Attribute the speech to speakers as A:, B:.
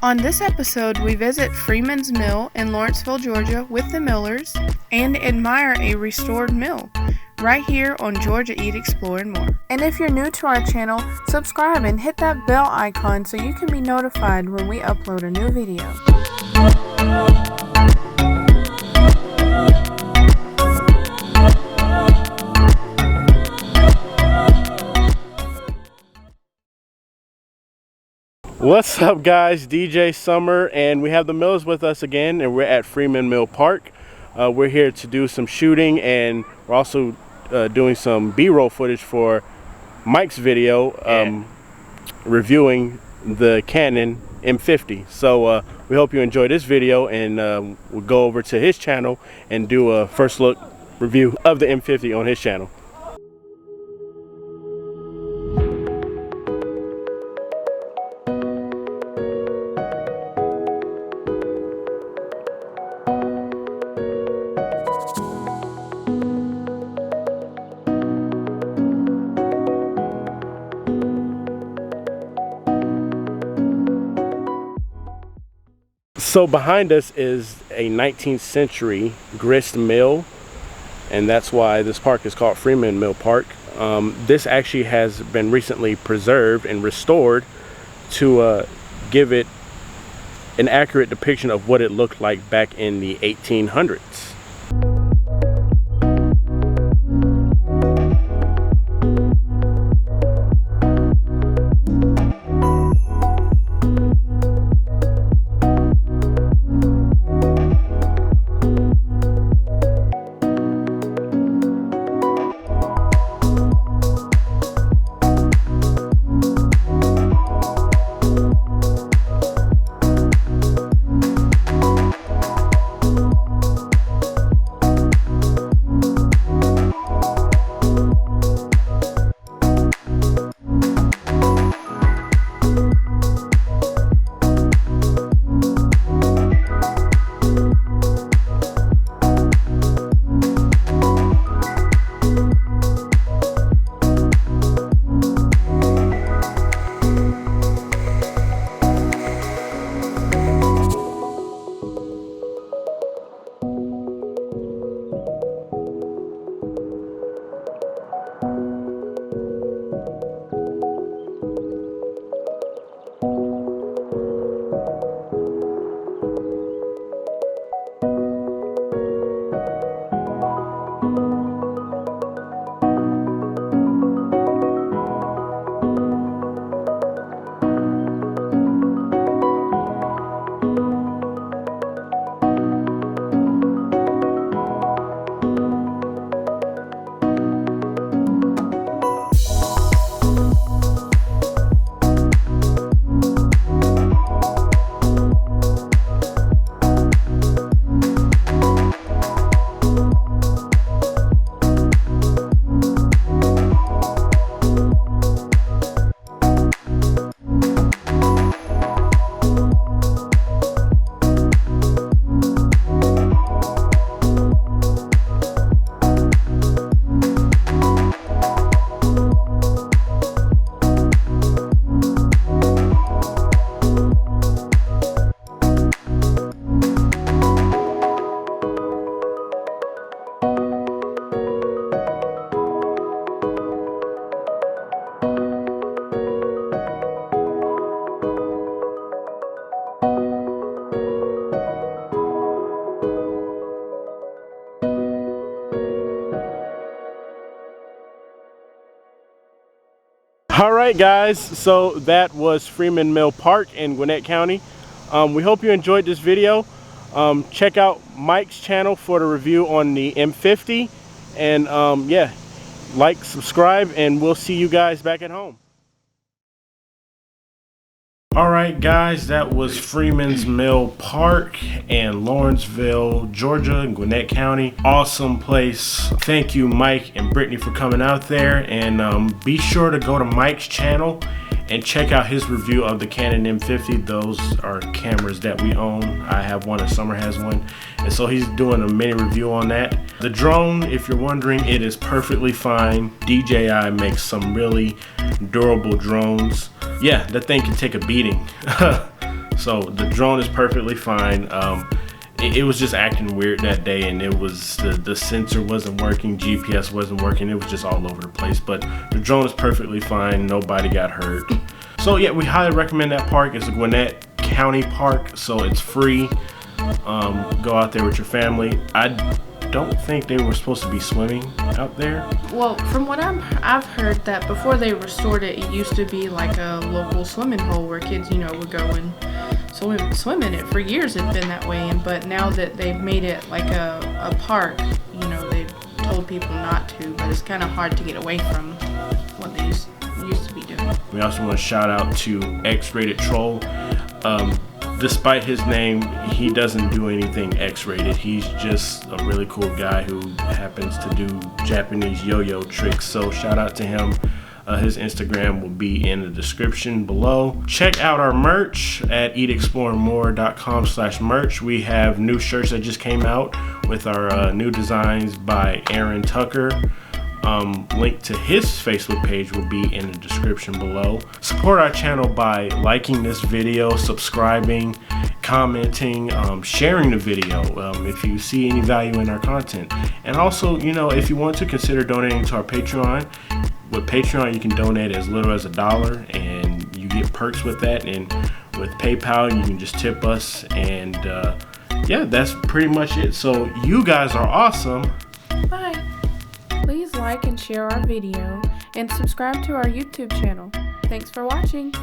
A: On this episode, we visit Freeman's Mill in Lawrenceville, Georgia with the Millers and admire a restored mill right here on Georgia Eat, Explore, and More. And if you're new to our channel, subscribe and hit that bell icon so you can be notified when we upload a new video.
B: What's up, guys? DJ Summer, and we have the Millers with us again, and we're at Freeman Mill Park. We're here to do some shooting, and we're also doing some B-roll footage for Mike's video reviewing the Canon M50. So we hope you enjoy this video, and we'll go over to his channel and do a first look review of the M50 on his channel. So behind us is a 19th century grist mill, and that's why this park is called Freeman Mill Park. This actually has been recently preserved and restored to give it an accurate depiction of what it looked like back in the 1800s. All right, guys, so that was Freeman Mill Park in Gwinnett County. We hope you enjoyed this video. Check out Mike's channel for the review on the M50, and yeah, like, subscribe, and we'll see you guys back at home. All right, guys, that was Freeman's Mill Park in Lawrenceville, Georgia, Gwinnett County. Awesome place. Thank you, Mike and Brittany, for coming out there, and be sure to go to Mike's channel and check out his review of the Canon M50. Those are cameras that we own. I have one and Summer has one, and so he's doing a mini review on that. The drone, if you're wondering, it is perfectly fine. DJI makes some really durable drones. Yeah, that thing can take a beating. So the drone is perfectly fine. It was just acting weird that day, and it was the sensor wasn't working, GPS wasn't working. It was just all over the place. But the drone is perfectly fine. Nobody got hurt. So yeah, we highly recommend that park. It's a Gwinnett County park, so it's free. Go out there with your family. I don't think they were supposed to be swimming out there.
A: Well, from what I've heard, that before they restored it, it used to be like a local swimming hole where kids, would go and swim in it. For years it'd been that way, but now that they've made it like a park, they've told people not to, but it's kind of hard to get away from what they used to be doing.
B: We also want to shout out to X-Rated Troll. Despite his name, he doesn't do anything X-rated. He's just a really cool guy who happens to do Japanese yo-yo tricks. So shout out to him. His Instagram will be in the description below. Check out our merch at eatexploreandmore.com/merch. We have new shirts that just came out with our new designs by Aaron Tucker. Link to his Facebook page will be in the description below. Support our channel by liking this video, subscribing, commenting, sharing the video if you see any value in our content. And also, if you want to, consider donating to our Patreon. With Patreon, you can donate as little as $1, and you get perks with that. And with PayPal, you can just tip us. And yeah, that's pretty much it. So you guys are awesome.
A: Bye. Please like and share our video and subscribe to our YouTube channel. Thanks for watching.